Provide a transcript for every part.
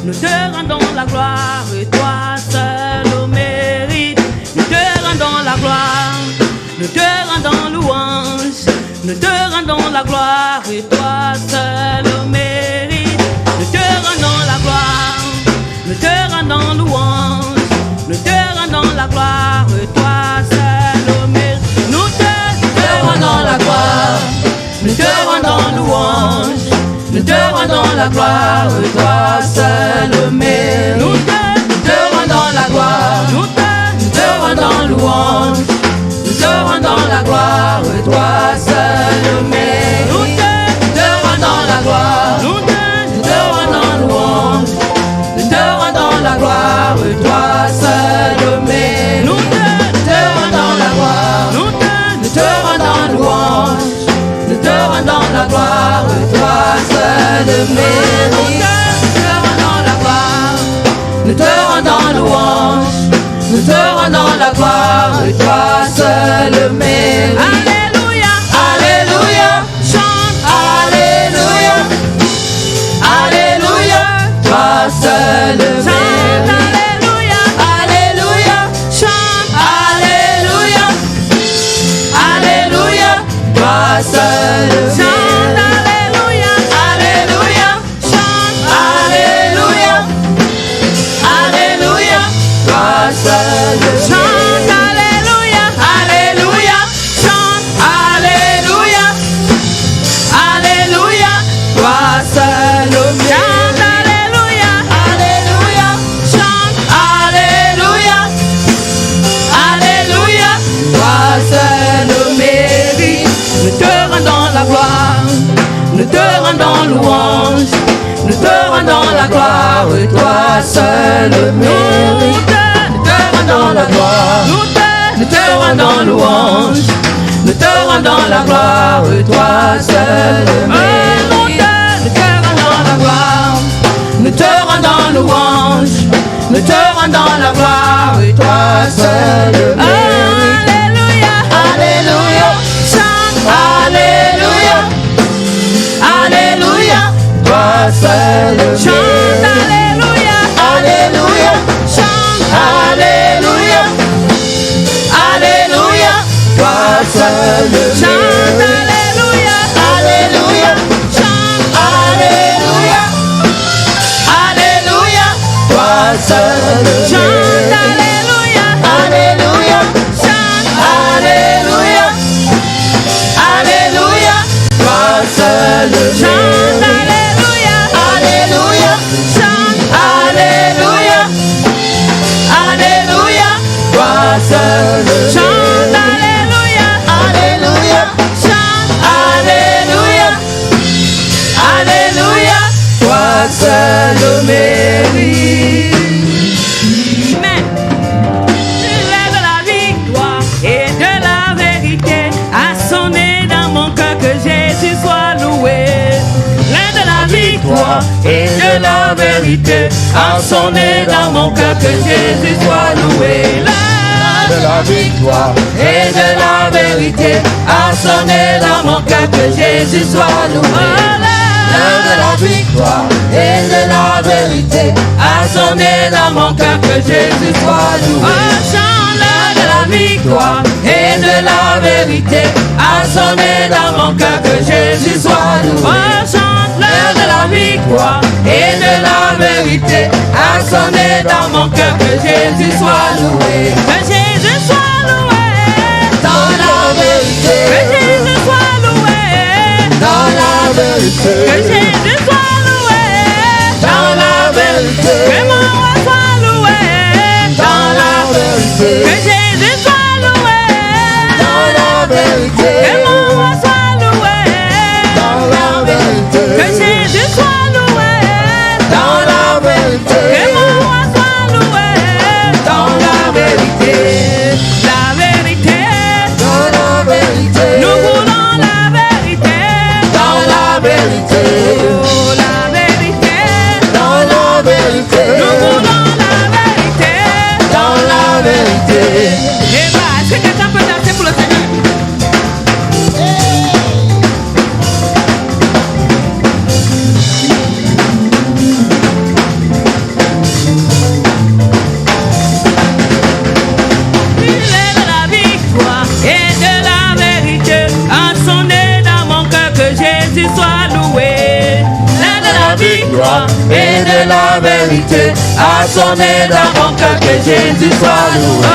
nous te rendons la gloire, et toi seul au mérite. Nous te rendons la gloire, nous te rendons louange, nous te rendons la gloire, et toi seul au mérite. Nous te rendons la gloire, nous te rendons louange, nous te rendons la gloire, et toi seul au mérite. Nous te rendons la gloire, nous te rendons louange, nous te rendons la gloire, et toi seul au mérite. Nous te rendons la gloire, nous te rendons louange, nous te rendons la gloire, et toi seul au mérite. Nous te rendons la gloire, nous te rendons louange, nous te rendons la gloire, et toi seul au mérite. Nous te rendons la gloire, nous te rendons louange, nous te rendons la gloire, et toi seul au mérite. Nous te rendons louange, nous te rendons la gloire, et toi seul le mérite. Alléluia, alléluia, chante, alléluia, alléluia, toi seul le mérite. Alléluia, alléluia, chante, alléluia, alléluia, toi seul le mérite. Chante alléluia, alléluia, chante alléluia, alléluia, toi seul au mérite. Chante alléluia, alléluia, chante alléluia, alléluia, toi seul au mérite. Nous te rendons la gloire, nous te rendons louange, nous te rendons la gloire, et toi seul au mérite. La gloire, nous te rendons louange, nous te rendons la gloire, et toi seul le mérite. Nous te rendons la gloire, nous te rendons louange, nous te rendons la gloire, et toi seul le mérite. Alléluia, alléluia, chante alléluia, alléluia, toi seul le mérite. Chante alléluia, alléluia, chante alléluia, alléluia, toi seul le mérite. Chante alléluia, alléluia, chante alléluia, alléluia, toi seul le mérite. Chante alléluia, alléluia, chante alléluia, alléluia, toi seul le mérite. Chante alléluia, alléluia, chante alléluia, alléluia, toi seul le mérite. Chante alléluia, alléluia, chante alléluia, alléluia, toi seul le mérite. Amen. L'air de la victoire et de la vérité a sonné dans mon cœur, que Jésus soit loué. L'air de la victoire et de la vérité a sonné dans mon cœur, que Jésus soit loué. L'air de la victoire et de la vérité a sonné dans mon cœur, que Jésus soit loué. L'air de la victoire et de la vérité a sonné dans mon cœur, que Jésus soit loué. Chante l'air de la victoire et de la vérité a sonné dans mon cœur, que Jésus soit loué. Chante l'air de la victoire et de la vérité a sonné dans mon cœur, que Jésus soit loué. Que Jésus soit loué dans la vérité. Que Jésus soit loué dans la vérité. Que Jésus soit loué dans la vérité. Que mon roi soit loué dans la vérité. Que Jésus soit loué dans la vérité. Que mon roi soit loué dans la vérité. Que Jésus soit loué dans la vérité. Que mon roi soit loué dans la vérité. La vérité, dans la vérité. Nous voulons la vérité, dans la vérité. victoire et de la vérité a sonné dans mon cœur, que Jésus soit loué.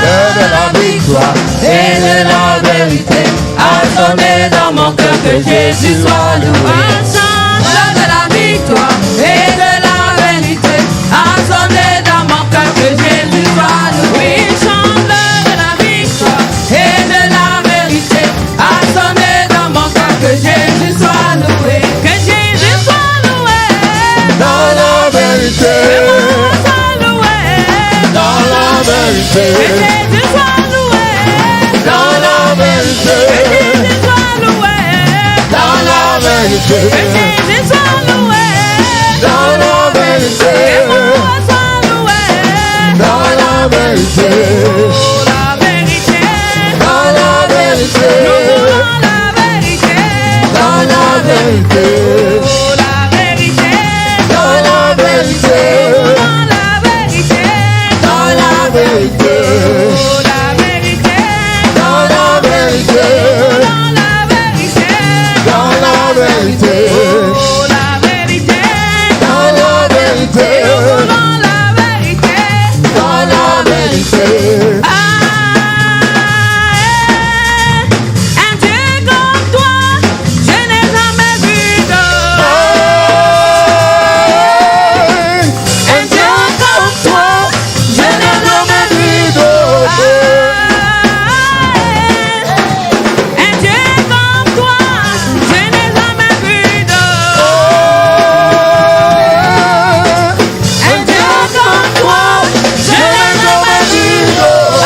De la victoire et de la vérité a sonné dans mon cœur, que Jésus soit loué. De la victoire et de la vérité a sonné dans mon cœur, que Jésus soit loué. Chante de la victoire et de la vérité a sonné dans mon cœur, que Jésus soit loué. Que Jésus soit loué dans la vérité. Dans la vérité, que Jésus soit loué. Dans la vérité, que Jésus soit loué. Dans la vérité, que Jésus soit loué. Dans la vérité, que moi soit loué. Dans la vérité, oh la vérité. Dans la vérité, nous voulons la vérité. Dans la vérité, oh la vérité. Dans la vérité, nous voulons la vérité. Dans la vérité, oh la vérité. Dans la vérité, dans la vérité. Dans la vérité, oh la vérité. Dans la vérité, nous voulons la vérité. Dans la vérité. Un Dieu comme toi, je n'ai jamais vu d'autre. Un Dieu comme toi, je n'ai jamais vu d'autre. Un Dieu comme toi, je n'ai jamais vu d'autre. Un Dieu comme toi, je n'ai jamais vu d'autre.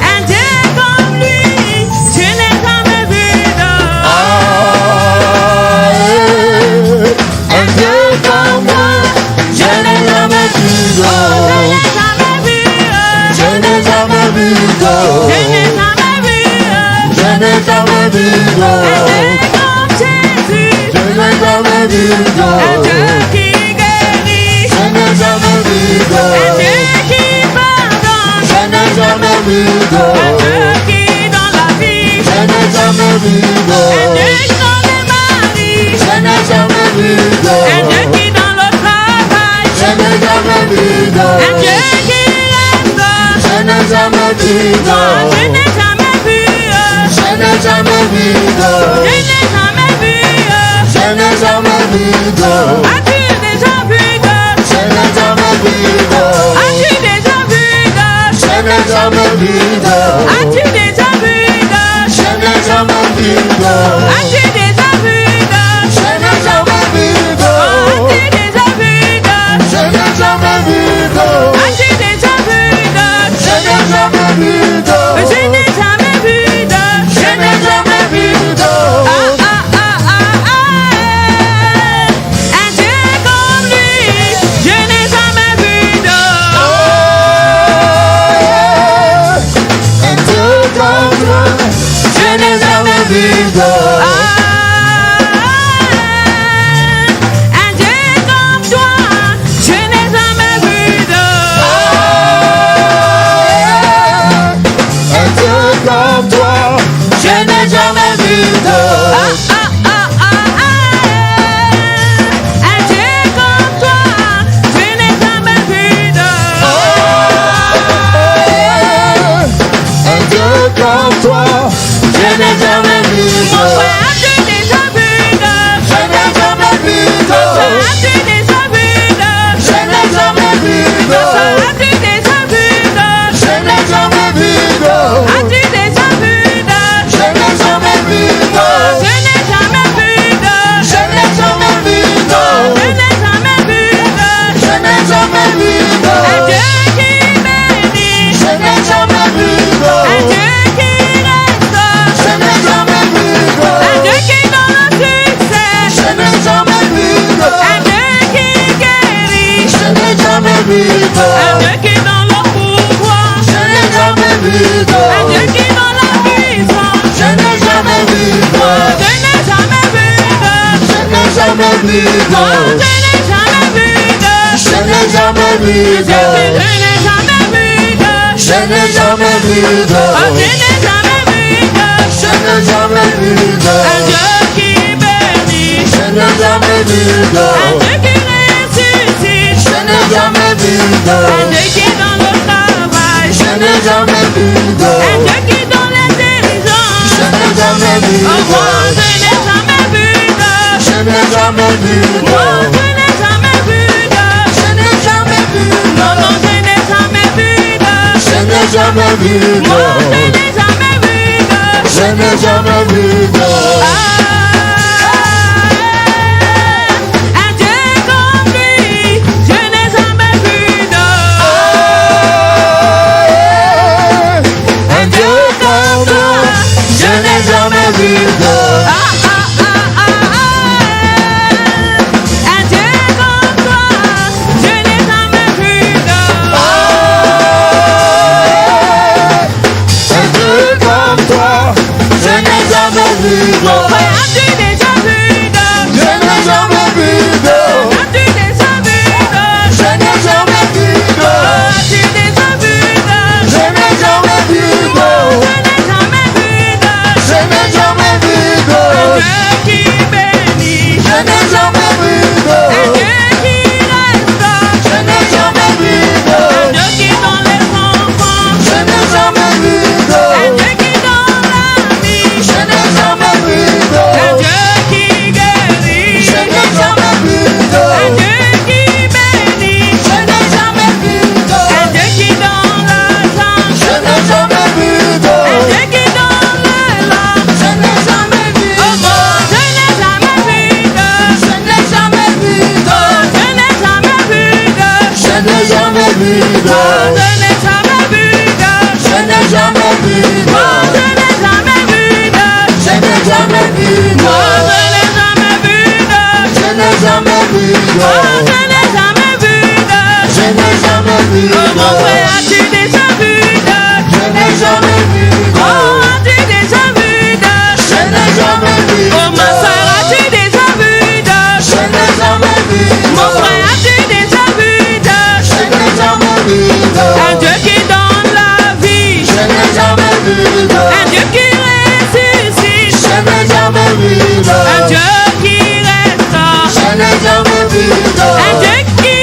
Un Dieu comme lui, je n'ai jamais vu d'autre. Un Dieu comme moi, je n'ai jamais vu d'autre. Je n'ai jamais vu d'autre. Je n'ai jamais vu. Je n'ai jamais vu d'autre. Je n'ai jamais vu d'autre. Un Dieu qui guérit. Je n'ai jamais vu d'autre. Un Dieu qui pardonne. Je n'ai jamais vu d'autre. Un Dieu qui dans la vie. Je n'ai jamais vu d'autre. Un Dieu qui dans les maris. Je n'ai jamais vu d'autre. Un Dieu qui dans le travail. Je n'ai jamais vu d'autre. Un Dieu qui reste. Je n'ai jamais vu d'autre. Je n'ai jamais vu. Je n'ai jamais vu d'autre. Je n'ai jamais vu. Je n'ai jamais vu d'autre. As-tu déjà vu d'autre? Je n'ai jamais vu d'autre. As-tu déjà vu d'autre? Je n'ai jamais vu d'autre. As-tu déjà vu d'autre? Je n'ai jamais vu d'autre. As-tu déjà vu d'autre? Je n'ai jamais vu d'autre. As-tu déjà vu d'autre? Je n'ai jamais vu d'autre. As-tu déjà vu d'autre? Je n'ai jamais vu d'autre. Je n'ai jamais vu d'autre. Je n'ai jamais vu d'autre. Un Dieu comme lui, je n'ai jamais vu d'autre. Un Dieu comme toi, je n'ai jamais vu d'autre. Un Dieu comme toi, je n'ai jamais vu d'autre. Un Dieu comme toi, je n'ai jamais vu d'autre. Un Dieu comme toi, je n'ai jamais vu d'autre. Un Dieu comme toi, je n'ai jamais vu d'autre. As-tu déjà vu d'autre? Je n'ai jamais vu d'autre. As-tu déjà vu d'autre? Je n'ai jamais vu d'autre. As-tu déjà vu d'autre? Je n'ai jamais vu d'autre. As-tu déjà vu d'autre? Je n'ai jamais vu d'autre. Je n'ai jamais vu d'autre. Je n'ai jamais vu d'autre. Je n'ai jamais vu d'autre. Je n'ai jamais vu d'autre. Un Dieu qui bénit. Je n'ai jamais vu d'autre. Un Dieu qui reste. Je n'ai jamais vu d'autre. Un Dieu qui donne le succès. Je n'ai jamais vu d'autre. Un Dieu qui guérit. Je n'ai jamais vu d'autre. Un Dieu qui donne le pouvoir. Je n'ai jamais vu d'autre. Un Dieu qui donne la puissance. Je n'ai jamais vu d'autre. Je n'ai jamais vu d'autre. Je n'ai jamais vu d'autre. Je n'ai jamais vu d'autre. Je n'ai jamais vu d'autre. Je n'ai jamais vu d'autre. Je n'ai jamais vu d'autre. Je n'ai jamais vu d'autre. Je n'ai jamais vu d'autre. Un Dieu qui bénit. n'ai jamais vu Un Dieu qui ressuscite. Je n'ai jamais vu Un Dieu qui est dans le travail. Je n'ai jamais vu Un Dieu qui est dans les dirigeants. Je n'ai jamais vu Oh, moi, je n'ai jamais vu Je n'ai jamais vu moi, je n'ai jamais vu Je n'ai jamais vu non, non, je n'ai jamais vu Je n'ai jamais vu moi, je n'ai jamais vu Je n'ai jamais vu un Dieu comme lui, je n'ai jamais vu Un Dieu comme toi Je n'ai jamais vu un Dieu comme toi, je n'ai jamais vu Un Dieu comme toi Je n'ai jamais vu as-tu déjà vu Je n'ai jamais vu as-tu déjà vu Je n'ai jamais vu as-tu déjà vu Je n'ai jamais vu je n'ai jamais vu Je n'ai jamais vu un Dieu qui bénit, Je n'ai jamais vu un Dieu qui reste, Je n'ai jamais vu un Dieu qui donne les enfants, Je n'ai jamais vu un Dieu qui donne la vie, Je n'ai jamais vu un Dieu qui guérit, Je n'ai jamais vu un Dieu qui bénit, Je n'ai jamais vu un Dieu qui donne l'argent, Je n'ai jamais vu un Dieu qui donne l'élan. Je n'ai jamais vu Oh, moi, je n'ai jamais vu Je n'ai jamais vu je n'ai jamais vu Je n'ai jamais vu je n'ai jamais vu Je n'ai jamais vu moi, je n'ai jamais vu Je n'ai jamais vu moi, je n'ai jamais vu Je n'ai jamais vu moi, je n'ai jamais vu Je n'ai jamais vu oh, mon frère, as-tu déjà vu Je n'ai jamais vu oh, as-tu déjà vu Je n'ai jamais vu oh, ma soeur, as-tu déjà vu Je n'ai jamais vu mon frère, as-tu déjà vu Je n'ai jamais vu un Dieu qui donne la vie, Je n'ai jamais vu un Dieu qui ressuscite, Je n'ai jamais vu un Dieu qui restaure, Je n'ai jamais vu un Dieu qui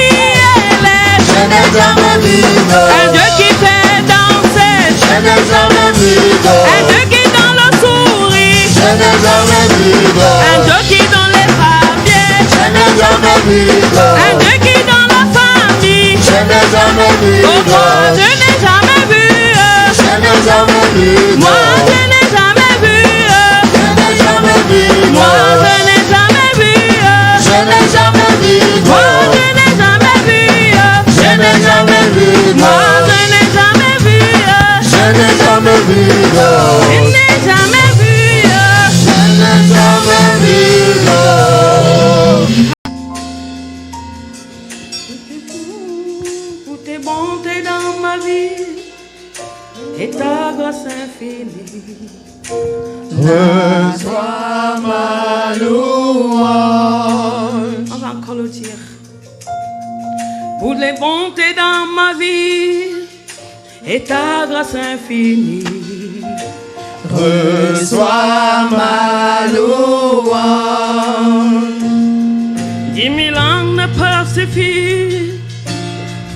élève, Je n'ai jamais vu un Dieu qui fait danser, Je n'ai jamais vu un Dieu qui donne le sourire, Je n'ai jamais vu un Dieu qui donne les papiers, Je n'ai jamais vu un Dieu qui donne la famille. Je n'ai jamais vu Oh, moi, je n'ai jamais vu Je n'ai jamais vu moi, je n'ai jamais vu Je n'ai jamais vu moi, je n'ai jamais vu Je n'ai jamais vu moi, je n'ai jamais vu Je n'ai jamais vu moi, je n'ai jamais vu Je n'ai jamais vu je n'ai jamais vu Je n'ai jamais vu pour tes bontés dans ma vie et ta grâce infinie. Reçois ma louange On va encore le dire. Pour les bontés dans ma vie et ta grâce infinie. Reçois ma louange 10 000 ans ne peuvent suffire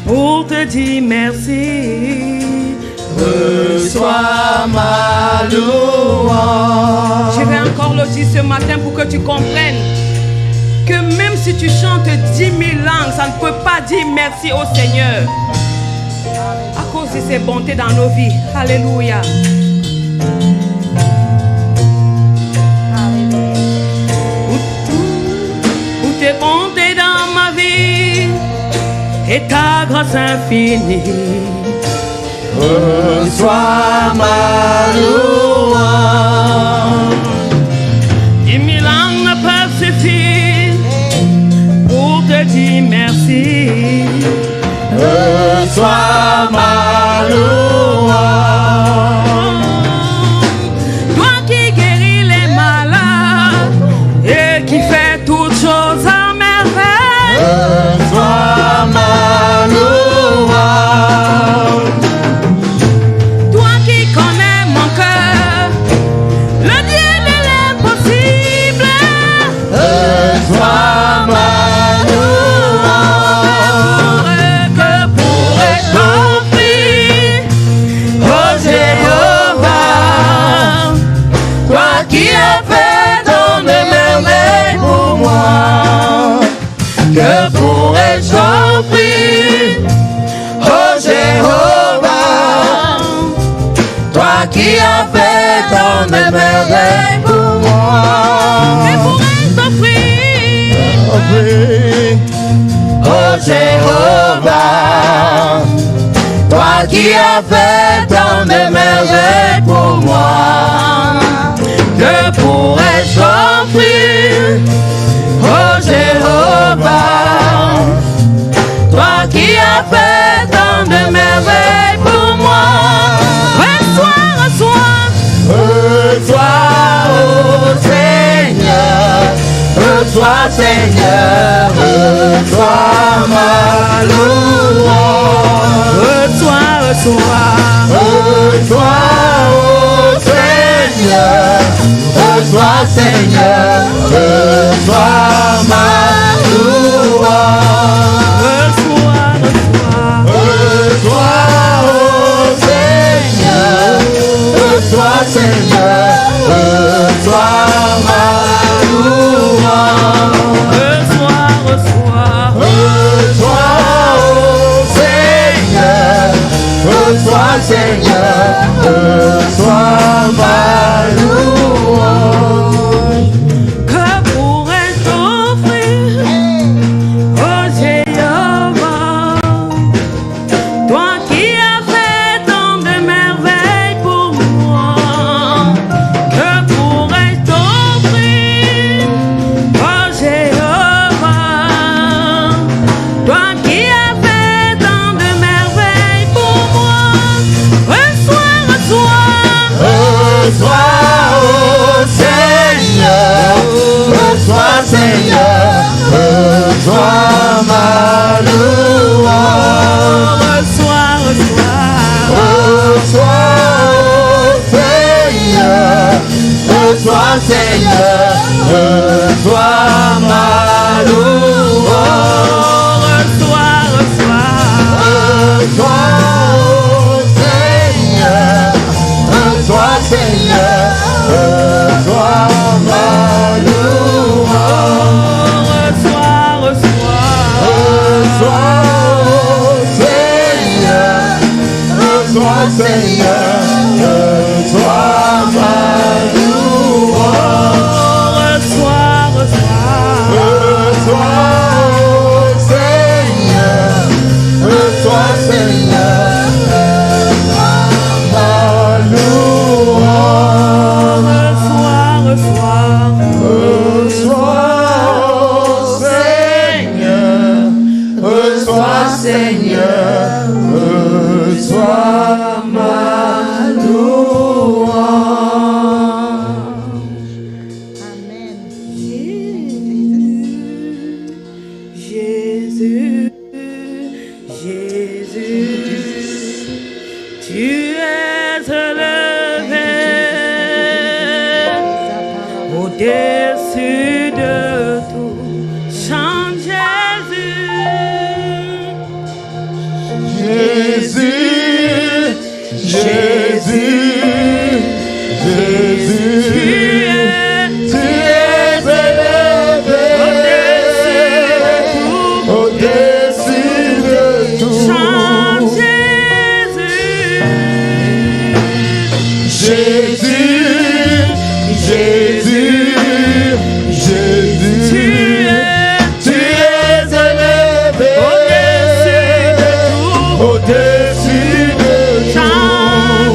pour te dire merci. Reçois ma louange Je vais encore le dire ce matin pour que tu comprennes que même si tu chantes 10 000 langues, ça ne peut pas dire merci au Seigneur à cause de ses bontés dans nos vies. Alléluia. Pour tes bontés dans ma vie et ta grâce infinie. Reçois ma louange 10 000 langues ne peuvent suffire pour te dire merci. Reçois ma louange Toi qui guéris les malades et qui fais toutes choses à merveille. Reçois ma louange Toi qui connais mon cœur, le Dieu de l'impossible. Reçois tant de merveilles pour moi. Et pourrais t'offrir, oh Jéhovah, toi qui as fait tant de merveilles pour moi, que pourrais-je t'offrir, oh Jéhovah, toi qui as fait tant de merveilles pour moi. reçois, Reçois, oh Seigneur, reçois Seigneur, reçois ma louange. reçois, Reçois, oh Seigneur, reçois Seigneur, reçois ma louange. reçois, Reçois, oh Seigneur, reçois Seigneur, reçois ma louange. reçois, Reçois, oh Seigneur, reçois Seigneur, reçois ma louange. que pourrais-je t'offrir, oh Jéhovah, toi qui as fait tant de merveilles pour moi, que pourrais-je t'offrir, oh Jéhovah, toi qui as fait tant de merveilles pour moi, reçois, Reçois, oh Seigneur, reçois Seigneur, reçois ma louange. reçois, Reçois, oh Seigneur, reçois Seigneur, reçois ma louange. reçois, Reçois, oh Seigneur, reçois Seigneur, reçois ma louange. Reçois, oh Seigneur, reçois Seigneur, reçois ma louange. Reçois, oh Seigneur, reçois Seigneur, reçois ma louange. Reçois, oh Seigneur, reçois Seigneur, reçois ma louange. Jésus, Jésus, tu es élevé au-dessus de tout. Chante Jésus, Jésus, Jésus, tu es élevé au-dessus de tout. chante Jésus, Jésus, Jésus, tu es élevé au-dessus de tout.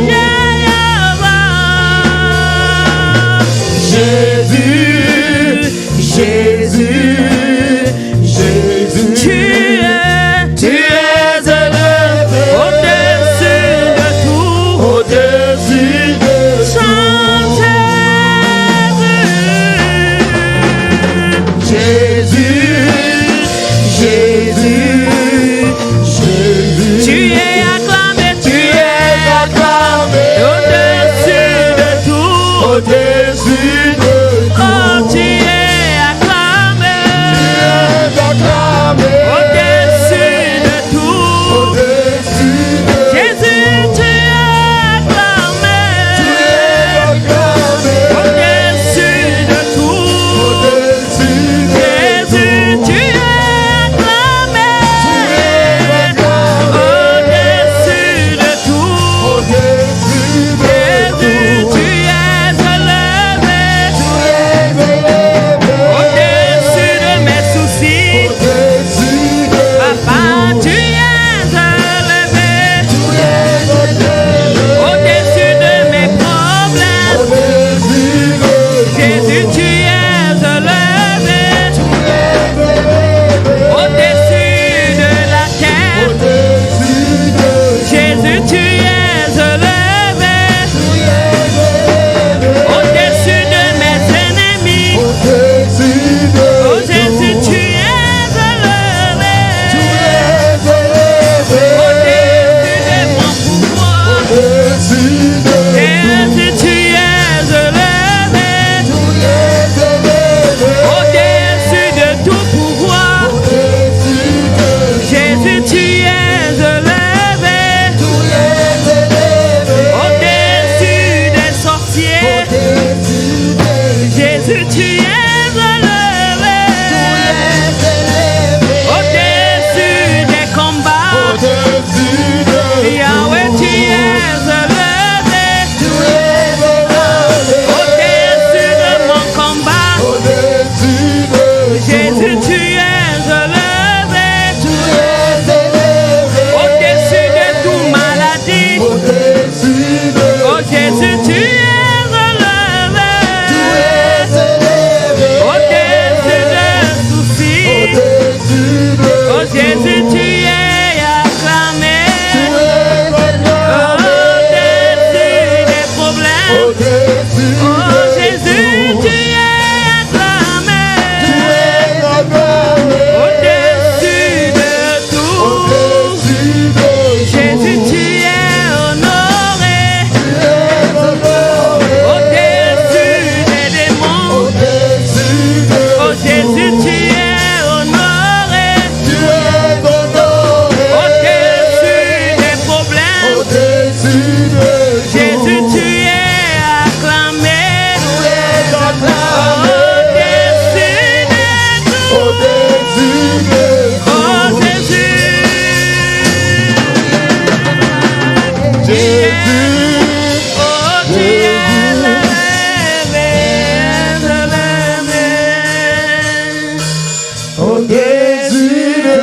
au-dessus de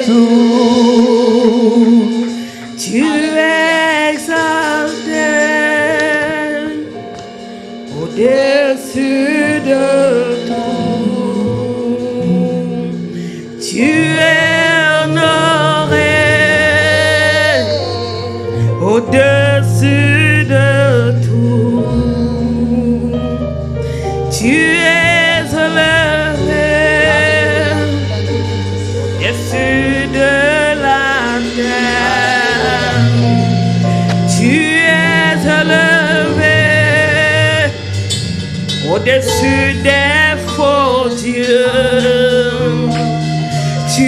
tout. Tu es exalté au-dessus de tout. Tu es honoré au-dessus de tout. Tu es élevé au-dessus de la terre. Tu es élevé au-dessus des faux dieux. Tu